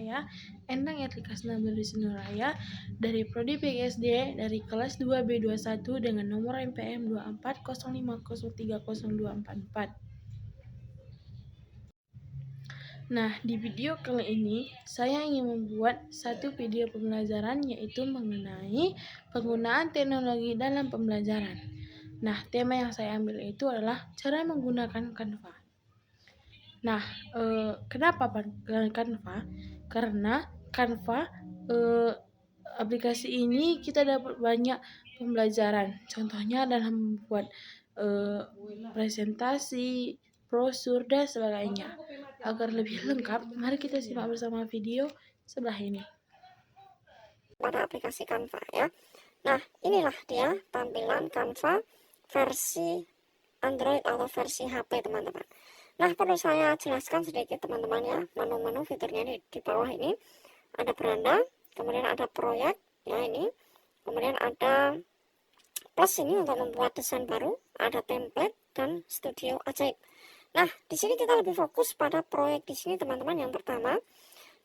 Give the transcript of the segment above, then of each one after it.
saya Endang Erlikas Nabelisi Nuraya dari Prodi PGSD dari kelas 2B21 dengan nomor MPM 2405030244. Nah, di video kali ini saya ingin membuat satu video pembelajaran yaitu mengenai penggunaan teknologi dalam pembelajaran. Nah, tema yang saya ambil itu adalah cara menggunakan Canva. Nah, kenapa Canva? Karena Canva aplikasi ini kita dapat banyak pembelajaran. Contohnya dalam membuat presentasi, brosur, dan sebagainya. Agar lebih lengkap, mari kita simak bersama video sebelah ini. Pada aplikasi Canva ya. Nah, inilah dia tampilan Canva versi Android atau versi HP teman-teman. Nah, perlu saya jelaskan sedikit teman-teman ya, menu-menu fiturnya di bawah ini ada beranda, kemudian ada proyek ya ini, kemudian ada plus ini untuk membuat desain baru, ada template dan studio ajaib. Nah, di sini kita lebih fokus pada proyek di sini teman-teman. Yang pertama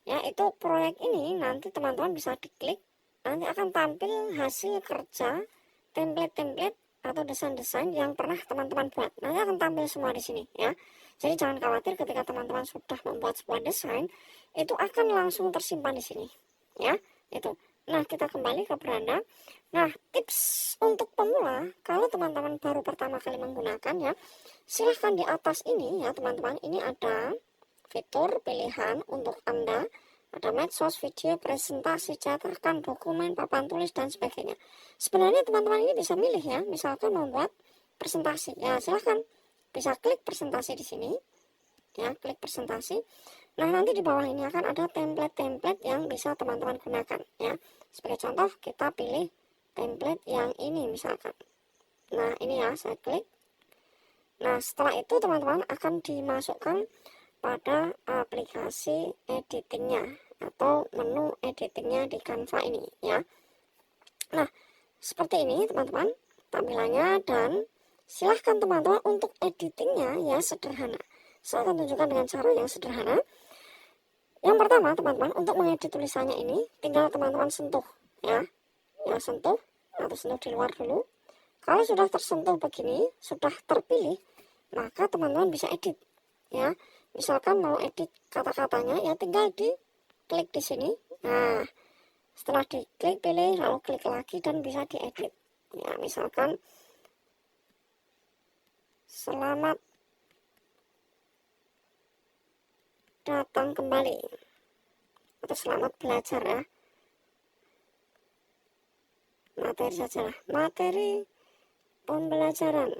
ya, itu proyek ini nanti teman-teman bisa diklik, nanti akan tampil hasil kerja template-template atau desain-desain yang pernah teman-teman buat. Nanti akan tampil semua di sini ya. Jadi jangan khawatir ketika teman-teman sudah membuat sebuah desain, itu akan langsung tersimpan di sini ya. Itu. Nah, kita kembali ke beranda. Nah, tips untuk pemula, kalau teman-teman baru pertama kali menggunakan ya, silahkan di atas ini ya teman-teman, ini ada fitur pilihan untuk Anda, ada medsos, video, presentasi, cetakan, dokumen, papan tulis, dan sebagainya. Sebenarnya teman-teman ini bisa milih ya, misalkan membuat presentasi, ya silahkan bisa klik presentasi di sini, ya klik presentasi. Nah, nanti di bawah ini akan ada template-template yang bisa teman-teman gunakan ya. Sebagai contoh, kita pilih template yang ini misalkan. Nah, ini ya, saya klik. Nah, setelah itu teman-teman akan dimasukkan pada aplikasi editingnya atau menu editingnya di Canva ini ya. Nah, seperti ini teman-teman tampilannya, dan silahkan teman-teman untuk editingnya ya sederhana. Saya akan tunjukkan dengan cara yang sederhana. Yang pertama teman-teman, untuk mengedit tulisannya ini tinggal teman-teman sentuh ya, sentuh atau sentuh di luar dulu. Kalau sudah tersentuh begini, sudah terpilih, maka teman-teman bisa edit ya. Misalkan mau edit kata-katanya ya, tinggal diklik di sini. Nah, setelah diklik pilih, lalu klik lagi dan bisa diedit ya. Misalkan selamat datang kembali atau selamat belajar ya, materi saja, materi pembelajaran.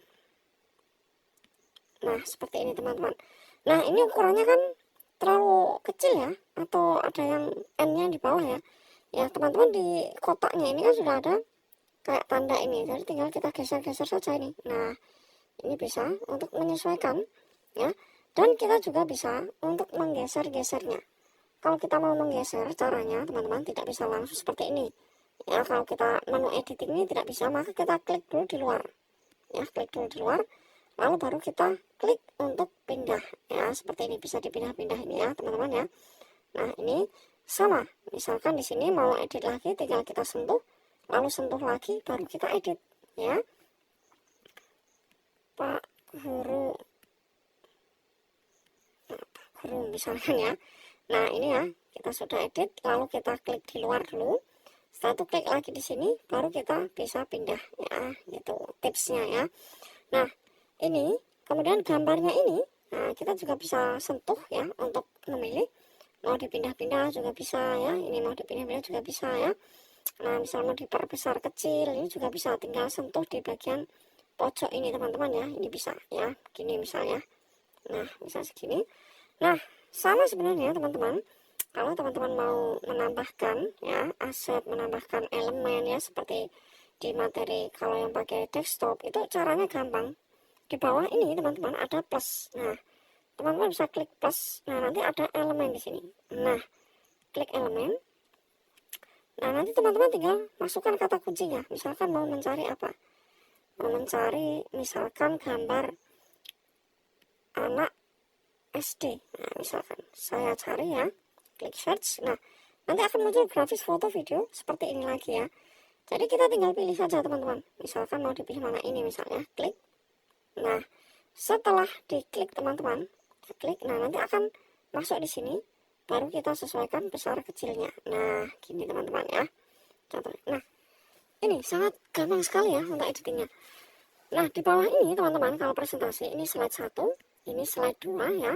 Nah, seperti ini teman-teman. Nah, ini ukurannya kan terlalu kecil ya, atau ada yang N-nya di bawah ya. Ya, teman-teman di kotaknya ini kan sudah ada kayak tanda ini, jadi tinggal kita geser-geser saja ini. Nah, ini bisa untuk menyesuaikan ya. Dan kita juga bisa untuk menggeser-gesernya. Kalau kita mau menggeser, caranya teman-teman tidak bisa langsung seperti ini. Ya, kalau kita menu editing ini tidak bisa, maka kita klik dulu di luar. Ya, klik dulu di luar. Lalu baru kita klik untuk pindah ya, seperti ini, bisa dipindah-pindah ini ya teman-teman ya. Nah, ini sama, misalkan di sini mau edit lagi, tinggal kita sentuh, lalu sentuh lagi, baru kita edit ya. Pak Guru, nah, Pak Guru misalkan ya. Nah, ini ya, kita sudah edit, lalu kita klik di luar dulu. Setelah itu klik lagi di sini, baru kita bisa pindah ya, gitu tipsnya ya. Nah, ini kemudian gambarnya ini, nah kita juga bisa sentuh ya untuk memilih, mau dipindah-pindah juga bisa ya, ini mau dipindah-pindah juga bisa ya. Nah, misalnya mau diperbesar kecil, ini juga bisa, tinggal sentuh di bagian pojok ini teman-teman ya, ini bisa ya, gini misalnya. Nah, bisa segini. Nah, sama sebenarnya teman-teman, kalau teman-teman mau menambahkan ya aset, menambahkan elemen ya, seperti di materi kalau yang pakai desktop itu caranya gampang. Di bawah ini teman-teman ada plus. Nah, teman-teman bisa klik plus. Nah, nanti ada elemen di sini. Nah, klik elemen. Nah, nanti teman-teman tinggal masukkan kata kuncinya. Misalkan mau mencari apa? Mau mencari misalkan gambar anak SD. Nah, misalkan saya cari ya, klik search. Nah, nanti akan muncul grafis foto video seperti ini lagi ya. Jadi kita tinggal pilih saja teman-teman. Misalkan mau dipilih mana ini misalnya, klik. Nah, setelah diklik teman-teman, klik. Nah, nanti akan masuk di sini. Baru kita sesuaikan besar kecilnya. Nah, gini teman-teman ya. Contoh. Nah, ini sangat gampang sekali ya untuk editingnya. Nah, di bawah ini teman-teman kalau presentasi ini slide 1, ini slide 2 ya.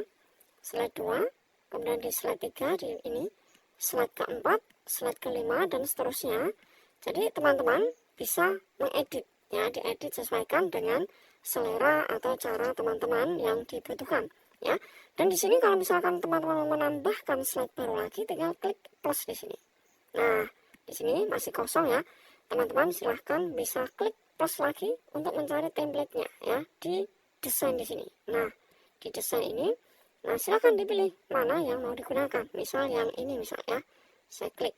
Slide 2, kemudian di slide 3 di ini, slide keempat, slide kelima dan seterusnya. Jadi teman-teman bisa mengedit ya, diedit sesuaikan dengan selera atau cara teman-teman yang dibutuhkan ya. Dan di sini kalau misalkan teman-teman mau menambahkan slide baru lagi, tinggal klik plus di sini. Nah, di sini masih kosong ya. Teman-teman silahkan bisa klik plus lagi untuk mencari template-nya ya di desain di sini. Nah, di desain ini, nah silahkan dipilih mana yang mau digunakan. Misal yang ini misalnya, saya klik.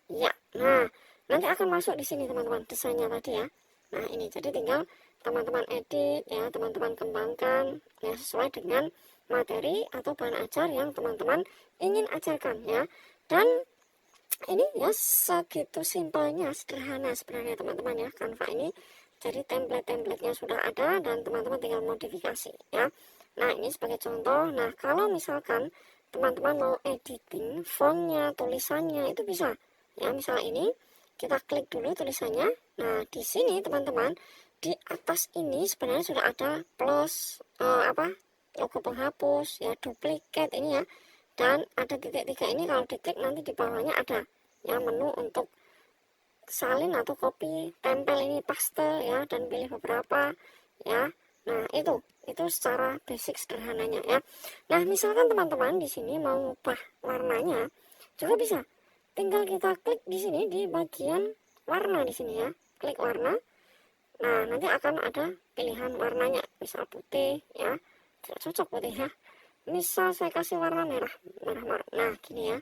Ya, nah nanti akan masuk di sini teman-teman desainnya tadi ya. Nah ini jadi tinggal teman-teman edit ya, teman-teman kembangkan ya sesuai dengan materi atau bahan ajar yang teman-teman ingin ajarkan ya. Dan ini ya segitu simpelnya, sederhana sebenarnya teman-teman ya Canva ini. Jadi template-templatenya sudah ada dan teman-teman tinggal modifikasi ya. Nah ini sebagai contoh. Nah kalau misalkan teman-teman mau editing fontnya, tulisannya itu bisa ya. Misal ini kita klik dulu tulisannya. Nah di sini teman-teman di atas ini sebenarnya sudah ada plus logo penghapus ya, duplikat ini ya, dan ada titik 3 ini. Kalau diklik nanti di bawahnya ada ya menu untuk salin atau copy, tempel ini paste ya, dan pilih beberapa ya. Nah itu secara basic sederhananya ya. Nah misalkan teman-teman di sini mau ubah warnanya juga bisa. Tinggal kita klik di sini di bagian warna di sini ya, klik warna. Nah nanti akan ada pilihan warnanya, misal putih ya, tidak cocok putih ya. Misal saya kasih warna merah. Nah gini ya.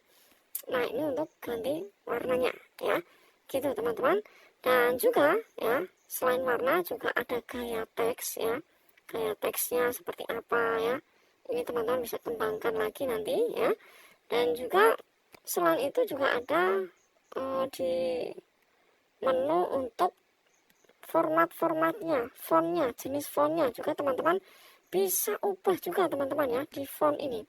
Nah ini untuk ganti warnanya ya, gitu teman-teman. Dan juga ya selain warna juga ada gaya teks ya, gaya teksnya seperti apa ya. Ini teman-teman bisa kembangkan lagi nanti ya. Dan juga selain itu juga ada di menu untuk format-formatnya, fontnya, jenis fontnya juga teman-teman bisa ubah juga teman-teman ya di font ini.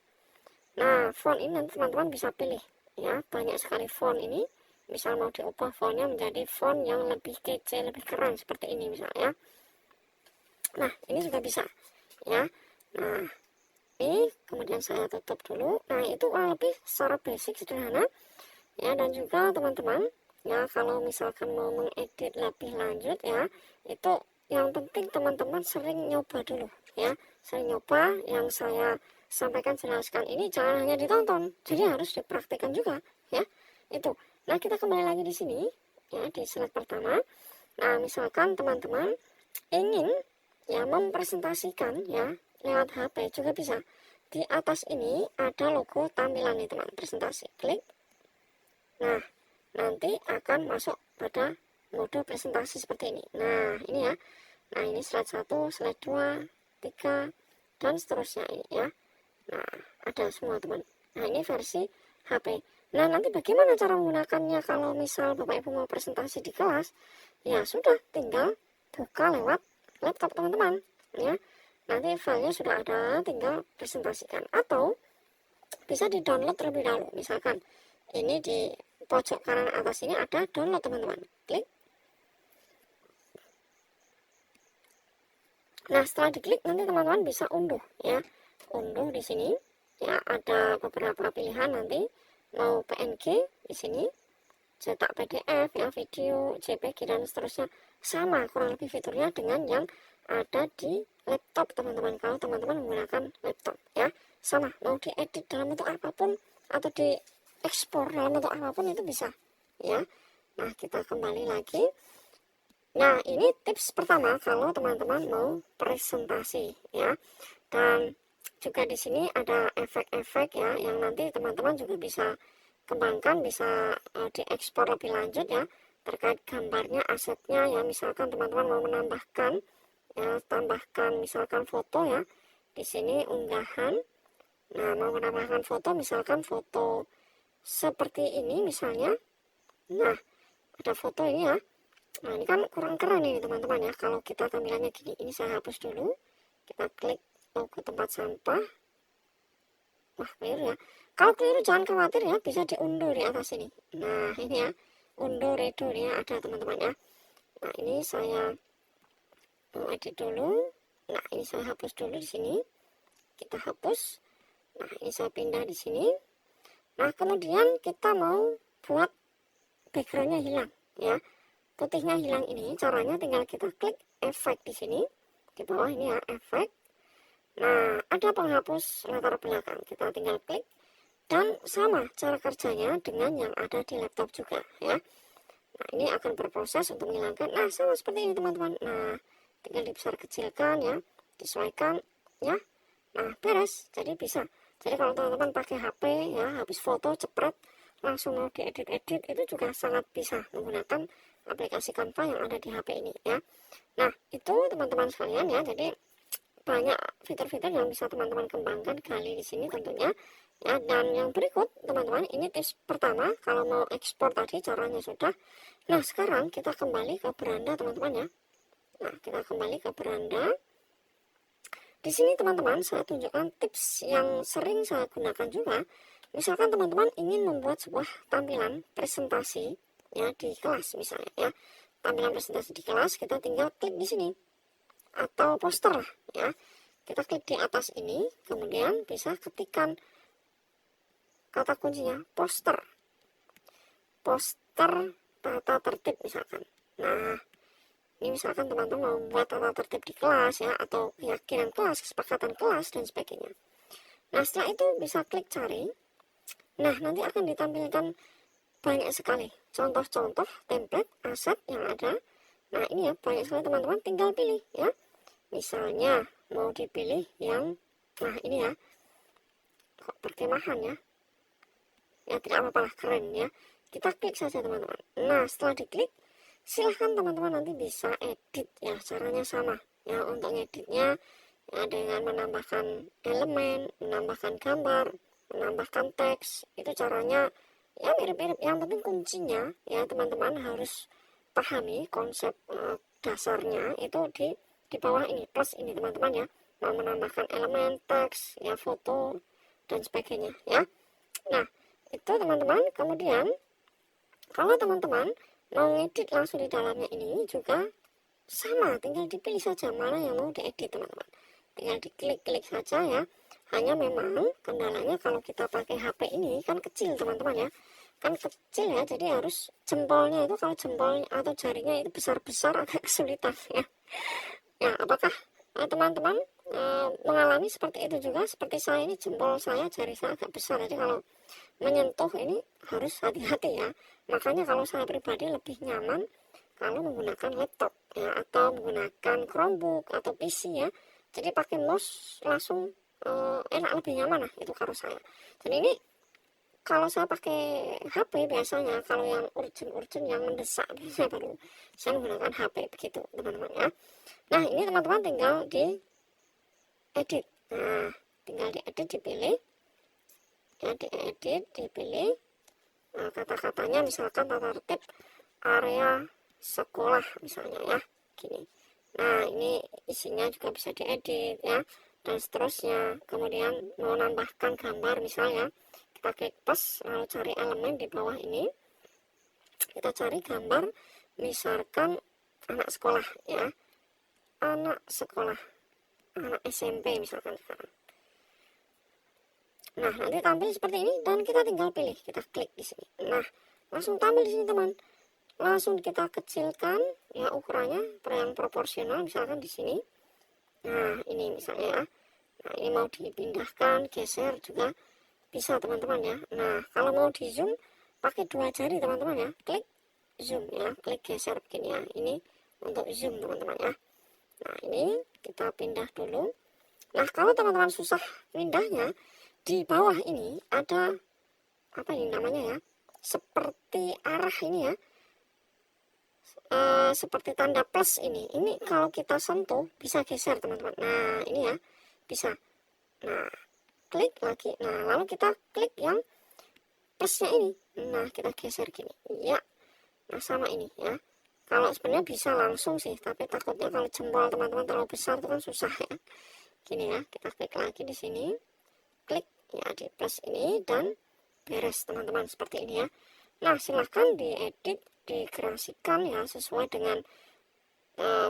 Nah font ini nanti teman-teman bisa pilih ya, banyak sekali font ini. Misal mau diubah fontnya menjadi font yang lebih kece, lebih keren seperti ini misalnya. Nah ini juga bisa ya. Nah ini kemudian saya tutup dulu. Nah itu kurang lebih secara basic sederhana ya. Dan juga teman-teman ya kalau misalkan mau mengedit lebih lanjut ya, itu yang penting teman-teman sering nyoba dulu ya, sering nyoba. Yang saya sampaikan jelaskan ini jangan hanya ditonton, jadi harus dipraktikkan juga ya itu. Nah kita kembali lagi di sini ya, di slide pertama. Nah misalkan teman-teman ingin ya mempresentasikan ya lewat HP juga bisa. Di atas ini ada logo tampilan nih teman, presentasi, klik. Nah nanti akan masuk pada mode presentasi seperti ini. Nah ini ya, nah ini slide 1, slide 2, 3 dan seterusnya ini ya. Nah ada semua teman. Nah ini versi HP. Nah nanti bagaimana cara menggunakannya kalau misal Bapak Ibu mau presentasi di kelas? Ya sudah, tinggal buka lewat laptop teman-teman ya. Nanti filenya sudah ada, tinggal presentasikan. Atau bisa di download terlebih dahulu. Misalkan ini di pojok kanan atas ini ada download teman-teman, klik. Nah setelah diklik nanti teman-teman bisa unduh ya, unduh di sini ya. Ada beberapa pilihan nanti, mau PNG di sini, cetak PDF ya, video, JPG dan seterusnya. Sama kurang lebih fiturnya dengan yang ada di laptop teman-teman. Kalau teman-teman menggunakan laptop ya, sama mau diedit dalam bentuk apapun atau diekspor dalam bentuk apapun itu bisa ya. Nah kita kembali lagi. Nah ini tips pertama kalau teman-teman mau presentasi ya. Dan juga di sini ada efek-efek ya, yang nanti teman-teman juga bisa kembangkan, bisa diekspor lebih lanjut ya, terkait gambarnya, asetnya ya. Misalkan teman-teman mau menambahkan ya, tambahkan misalkan foto ya, di sini unggahan Nah, mau menambahkan foto, misalkan foto seperti ini misalnya. Nah, ada foto ini ya. Nah, ini kan kurang keren ini teman-teman ya, kalau kita tampilannya gini. Ini saya hapus dulu. Kita klik logo tempat sampah. Wah, keliru ya. Kalau keliru jangan khawatir ya, bisa diundur di atas ini. Nah, ini ya. Undo redo ini ya, ada teman-teman ya. Nah, ini saya mau edit dulu. Nah, ini saya hapus dulu di sini. Kita hapus. Nah, ini saya pindah di sini. Nah, kemudian kita mau buat backgroundnya hilang ya. Putihnya hilang ini caranya tinggal kita klik efek di sini. Di bawah ini ya, efek. Nah, ada penghapus latar belakang. Kita tinggal klik. Dan sama cara kerjanya dengan yang ada di laptop juga ya. Nah, ini akan berproses untuk menghilangkan. Nah, sama seperti ini teman-teman. Nah, tinggal dibesar kecilkan ya, disesuaikan ya. Nah, beres. Jadi bisa. Jadi kalau teman-teman pakai HP ya, habis foto cepret langsung mau diedit-edit, itu juga sangat bisa menggunakan aplikasi Canva yang ada di HP ini ya. Nah, itu teman-teman sekalian ya. Jadi banyak fitur-fitur yang bisa teman-teman kembangkan kali di sini tentunya ya. Dan yang berikut teman-teman, ini tips pertama kalau mau ekspor tadi caranya sudah. Nah, sekarang kita kembali ke beranda teman-teman ya. Nah, kita kembali ke beranda. Di sini teman-teman saya tunjukkan tips yang sering saya gunakan juga. Misalkan teman-teman ingin membuat sebuah tampilan presentasi ya di kelas misalnya ya. Tampilan presentasi di kelas, kita tinggal klik di sini. Atau poster lah ya. Kita klik di atas ini, kemudian bisa ketikkan kata kuncinya poster. Poster tata tertib misalkan. Nah, ini misalkan teman-teman mau membuat tata tertib di kelas ya, atau keyakinan kelas, kesepakatan kelas dan sebagainya. Nah, setelah itu bisa klik cari. Nah, nanti akan ditampilkan banyak sekali contoh-contoh template aset yang ada. Nah, ini ya banyak sekali teman-teman, tinggal pilih ya. Misalnya mau dipilih yang, nah ini ya, kok perkemahan ya. Ya tidak apa-apa lah, keren ya. Kita klik saja teman-teman. Nah, setelah diklik, silahkan teman-teman nanti bisa edit ya, caranya sama ya. Untuk editnya ya dengan menambahkan elemen, menambahkan gambar, menambahkan teks, itu caranya ya mirip-mirip. Yang penting kuncinya ya teman-teman harus pahami konsep dasarnya itu di bawah ini, plus ini teman-teman ya. Mau menambahkan elemen, teks, ya foto dan sebagainya ya. Nah, itu teman-teman. Kemudian kalau teman-teman mau ngedit langsung di dalamnya ini juga sama, tinggal dipilih saja mana yang mau diedit teman-teman. Tinggal diklik-klik saja ya. Hanya memang kendalanya kalau kita pakai HP ini kan kecil teman-teman ya. Kan kecil ya, jadi harus jempolnya itu, kalau jempol atau jarinya itu besar-besar agak kesulitan ya. Ya, apakah teman-teman mengalami seperti itu juga? Seperti saya ini, jempol saya, jari saya agak besar, jadi kalau menyentuh ini harus hati-hati ya. Makanya kalau saya pribadi lebih nyaman kalau menggunakan laptop ya, atau menggunakan Chromebook atau PC ya. Jadi pakai mouse langsung enak, lebih nyaman lah itu kalau saya. Dan ini kalau saya pakai HP biasanya, kalau yang urgent yang mendesak biasanya baru saya menggunakan HP begitu teman-teman ya. Nah, ini teman-teman tinggal di edit. Nah, tinggal di edit, dipilih ya, diedit, dipilih kata-katanya, misalkan tata tertib area sekolah misalnya ya, gini. Nah, ini isinya juga bisa diedit ya, dan seterusnya. Kemudian mau nambahkan gambar misalnya, kita klik plus, lalu cari elemen di bawah ini, kita cari gambar misalkan anak sekolah ya, anak sekolah, anak SMP misalkan sekarang. Nah, nanti tampil seperti ini dan kita tinggal pilih, kita klik di sini. Nah, langsung tampil di sini teman. Langsung kita kecilkan ya ukurannya yang proporsional misalkan di sini. Nah, ini misalnya ya. Nah, ini mau dipindahkan, geser juga bisa teman-teman ya. Nah, kalau mau di zoom pakai dua jari teman-teman ya. Klik zoom ya, klik geser begini ya. Ini untuk zoom teman-teman ya. Nah, ini kita pindah dulu. Nah, kalau teman-teman susah pindahnya, di bawah ini ada apa ini namanya ya, seperti arah ini ya, seperti tanda plus ini kalau kita sentuh bisa geser teman-teman. Nah, ini ya bisa. Nah, klik lagi. Nah, lalu kita klik yang plusnya ini. Nah, kita geser gini. Ya. Nah, sama ini ya. Kalau sebenarnya bisa langsung sih, tapi takutnya kalau jempol teman-teman terlalu besar itu kan susah ya. Gini ya, kita klik lagi di sini. Klik ya di plus ini dan beres teman-teman, seperti ini ya. Nah, silahkan diedit, dikreasikan ya sesuai dengan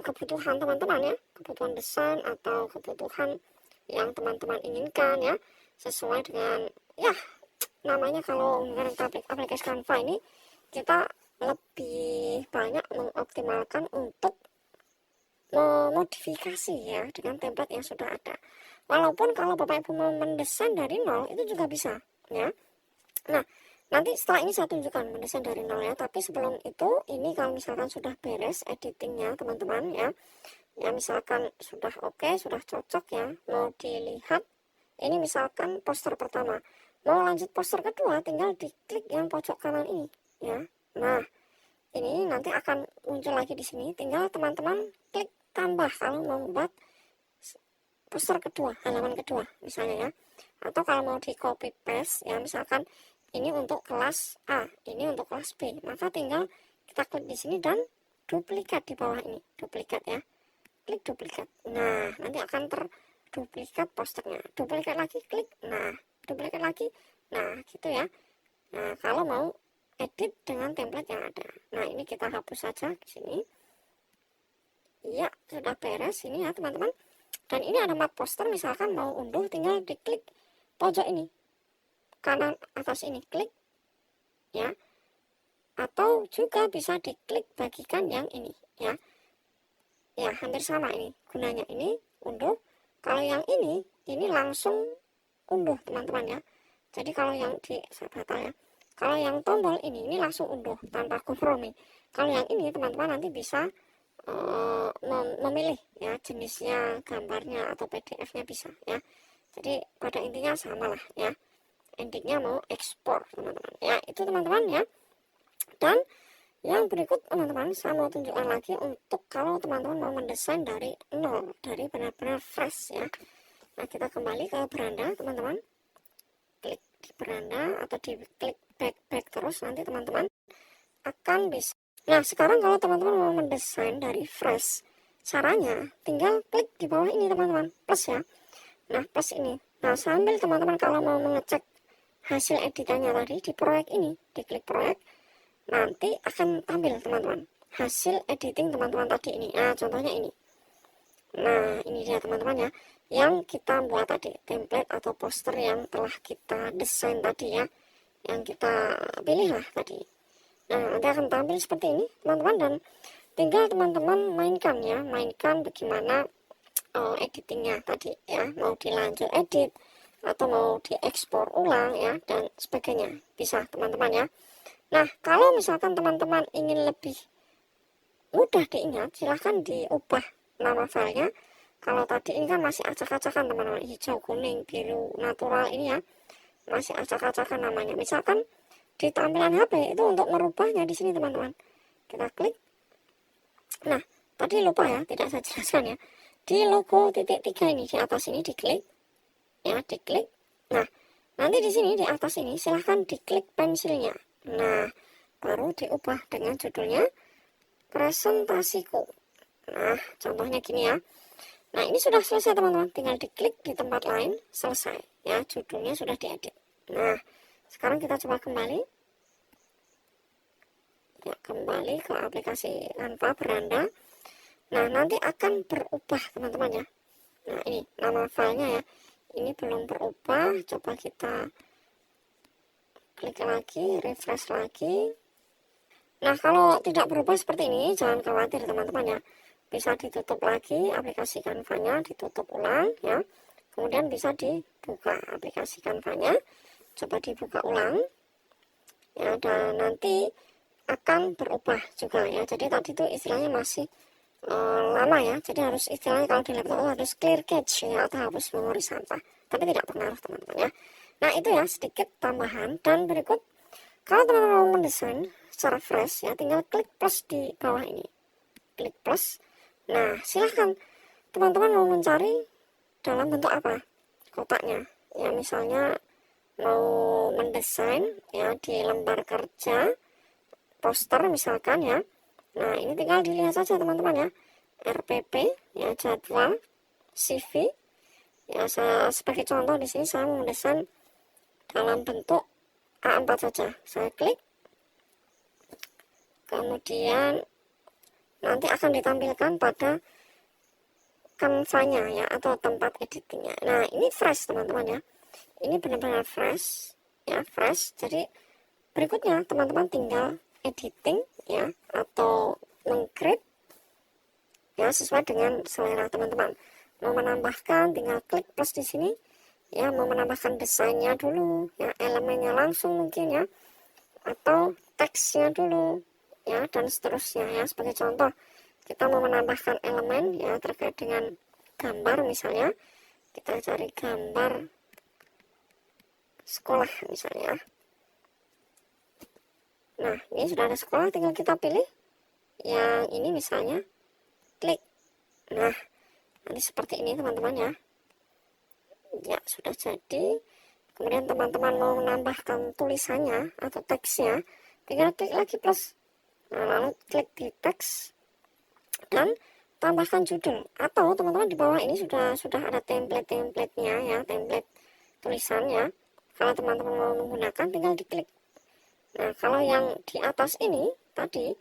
kebutuhan teman-teman ya, kebutuhan desain atau kebutuhan yang teman-teman inginkan ya, sesuai dengan ya namanya kalau menggunakan aplikasi Canva ini kita lebih banyak mengoptimalkan untuk memodifikasi ya dengan template yang sudah ada. Walaupun kalau Bapak Ibu mau mendesain dari nol itu juga bisa ya. Nah, nanti setelah ini saya tunjukkan mendesain dari nol ya, tapi sebelum itu ini kalau misalkan sudah beres editingnya teman-teman ya, ya misalkan sudah oke, sudah cocok ya, mau dilihat ini misalkan poster pertama, mau lanjut poster kedua tinggal diklik yang pojok kanan ini ya. Nah, ini nanti akan muncul lagi di sini, tinggal teman-teman klik tambah kalau mau membuat poster kedua, halaman kedua misalnya ya. Atau kalau mau di copy paste ya, misalkan ini untuk kelas A, ini untuk kelas B, maka tinggal kita klik di sini dan duplikat di bawah ini, duplikat ya, klik duplikat. Nah, nanti akan terduplikat posternya, duplikat lagi, klik, nah, duplikat lagi, nah gitu ya. Nah, kalau mau edit dengan template yang ada, nah ini kita hapus saja di sini. Ya, sudah beres ini ya teman-teman. Dan ini ada map poster, misalkan mau unduh tinggal diklik pojok ini, kanan atas ini, klik ya. Atau juga bisa diklik bagikan yang ini ya. Ya, hampir sama ini gunanya, ini unduh. Kalau yang ini langsung unduh teman-teman ya. Jadi kalau yang di batal ya. Kalau yang tombol ini langsung unduh tanpa kompromi. Kalau yang ini teman-teman nanti bisa memilih ya jenisnya, gambarnya atau PDF-nya bisa ya. Jadi pada intinya sama lah ya. Endingnya mau ekspor teman-teman ya, itu teman-teman ya. Dan yang berikut teman-teman saya mau tunjukkan lagi untuk kalau teman-teman mau mendesain dari nol, dari benar-benar fresh ya. Nah, kita kembali ke beranda teman-teman, klik di beranda atau di klik back terus, nanti teman-teman akan bisa. Nah, sekarang kalau teman-teman mau mendesain dari fresh, caranya tinggal klik di bawah ini teman-teman, plus ya. Nah, plus ini. Nah, sambil teman-teman kalau mau mengecek hasil editannya tadi di proyek ini, diklik proyek, nanti akan tampil teman-teman hasil editing teman-teman tadi ini. Nah, contohnya ini. Nah, ini dia teman-teman ya, yang kita buat tadi, template atau poster yang telah kita desain tadi ya, yang kita pilih lah tadi. Nah, nanti akan tampil seperti ini teman-teman, dan tinggal teman-teman mainkan ya, mainkan bagaimana editingnya tadi ya, mau dilanjut edit atau mau diekspor ulang ya, dan sebagainya, bisa teman-teman ya. Nah, kalau misalkan teman-teman ingin lebih mudah diingat, silahkan diubah nama filenya. Kalau tadi ini kan masih acak-acakan teman-teman, hijau, kuning, biru, natural ini ya, masih acak-acakan namanya. Misalkan di tampilan HP itu untuk merubahnya di sini teman-teman, kita klik. Nah, tadi lupa ya, tidak saya jelaskan ya, di logo titik 3 ini di atas ini diklik ya, diklik. Nah, nanti di sini di atas ini silahkan diklik pensilnya. Nah, baru diubah dengan judulnya presentasiku. Nah, contohnya gini ya. Nah, ini sudah selesai teman-teman, tinggal diklik di tempat lain, selesai ya, judulnya sudah diedit. Nah, sekarang kita coba kembali ya, kembali ke aplikasi Canva beranda. Nah, nanti akan berubah teman-teman ya. Nah, ini nama filenya ya, ini belum berubah. Coba kita klik lagi, refresh lagi. Nah, kalau tidak berubah seperti ini, jangan khawatir teman-teman ya, bisa ditutup lagi aplikasi Canva-nya, ditutup ulang ya, kemudian bisa dibuka aplikasi Canva-nya, coba dibuka ulang ya, dan nanti akan berubah juga ya. Jadi tadi itu istilahnya masih lama ya, jadi harus istilahnya kalau di laptop harus clear cache ya, atau harus memori sampah, tapi tidak pengaruh teman-teman ya. Nah, itu ya sedikit tambahan. Dan berikut, kalau teman-teman mau mendesain secara fresh ya, tinggal klik plus di bawah ini, klik plus. Nah, silahkan teman-teman mau mencari dalam bentuk apa kotaknya ya misalnya mau mendesain ya di lembar kerja, poster misalkan ya. Nah, ini tinggal dilihat saja teman-teman ya. RPP ya, jadwal, CV. Ya, saya sebagai contoh di sini saya mau mendesain dalam bentuk A4 saja. Saya klik. Kemudian nanti akan ditampilkan pada Canva-nya ya, atau tempat editingnya. Nah, ini fresh teman-teman ya. Ini benar-benar fresh ya, fresh. Jadi berikutnya teman-teman tinggal editing ya, atau mengcreate ya sesuai dengan selera teman-teman. Mau menambahkan tinggal klik plus di sini ya, mau menambahkan desainnya dulu ya, elemennya langsung mungkin ya, atau teksnya dulu ya, dan seterusnya ya. Sebagai contoh, kita mau menambahkan elemen ya terkait dengan gambar, misalnya kita cari gambar sekolah misalnya. Nah, ini sudah ada sekolah, tinggal kita pilih yang ini misalnya, klik. Nah, nanti seperti ini teman-teman ya. Ya, sudah jadi. Kemudian teman-teman mau menambahkan tulisannya atau teksnya, tinggal klik lagi plus. Nah, lalu klik di teks dan tambahkan judul, atau teman-teman di bawah ini sudah ada template-templatenya ya, template tulisannya. Kalau teman-teman mau menggunakan tinggal diklik. Nah, kalau yang di atas ini tadi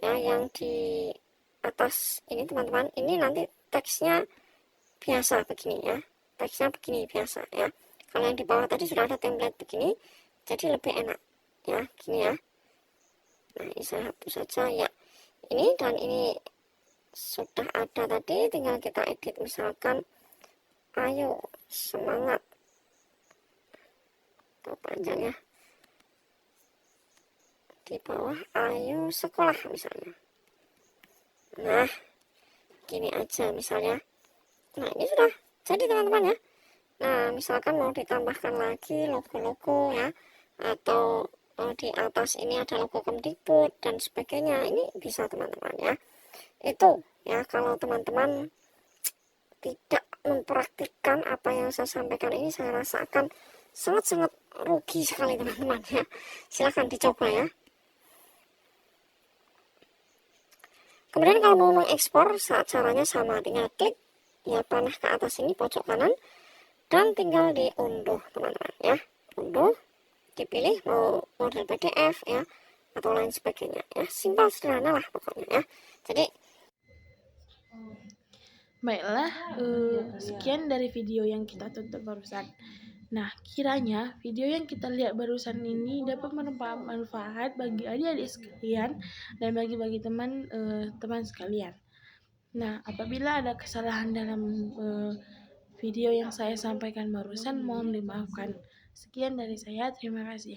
ya, yang di atas ini teman-teman, ini nanti teksnya biasa begini ya, teksnya begini biasa ya. Kalau yang di bawah tadi sudah ada template begini, jadi lebih enak ya, gini ya. Nah, ini saya hapus saja ya. Ini dan ini sudah ada tadi, tinggal kita edit, misalkan ayo semangat, atau panjang ya, di bawah ayo sekolah misalnya. Nah, gini aja misalnya. Nah, ini sudah jadi teman-teman ya. Nah, misalkan mau ditambahkan lagi logo-logo ya, atau di atas ini ada logo Kemdikbud dan sebagainya, ini bisa teman-teman ya. Itu ya, kalau teman-teman tidak mempraktikkan apa yang saya sampaikan ini, saya rasakan sangat-sangat rugi sekali teman-teman ya. Silahkan dicoba ya. Kemudian kalau mau mengekspor, caranya sama, tinggal klik ya panah ke atas ini pojok kanan dan tinggal diunduh teman-teman ya. Unduh, dipilih mau model PDF ya atau lain sebagainya ya. Simpel sederhana lah pokoknya ya. Jadi Baiklah, sekian dari video yang kita tonton barusan. Nah, kiranya video yang kita lihat barusan ini dapat bermanfaat bagi adik-adik sekalian dan bagi teman sekalian. Nah, apabila ada kesalahan dalam video yang saya sampaikan barusan, mohon dimaafkan. Sekian dari saya, terima kasih.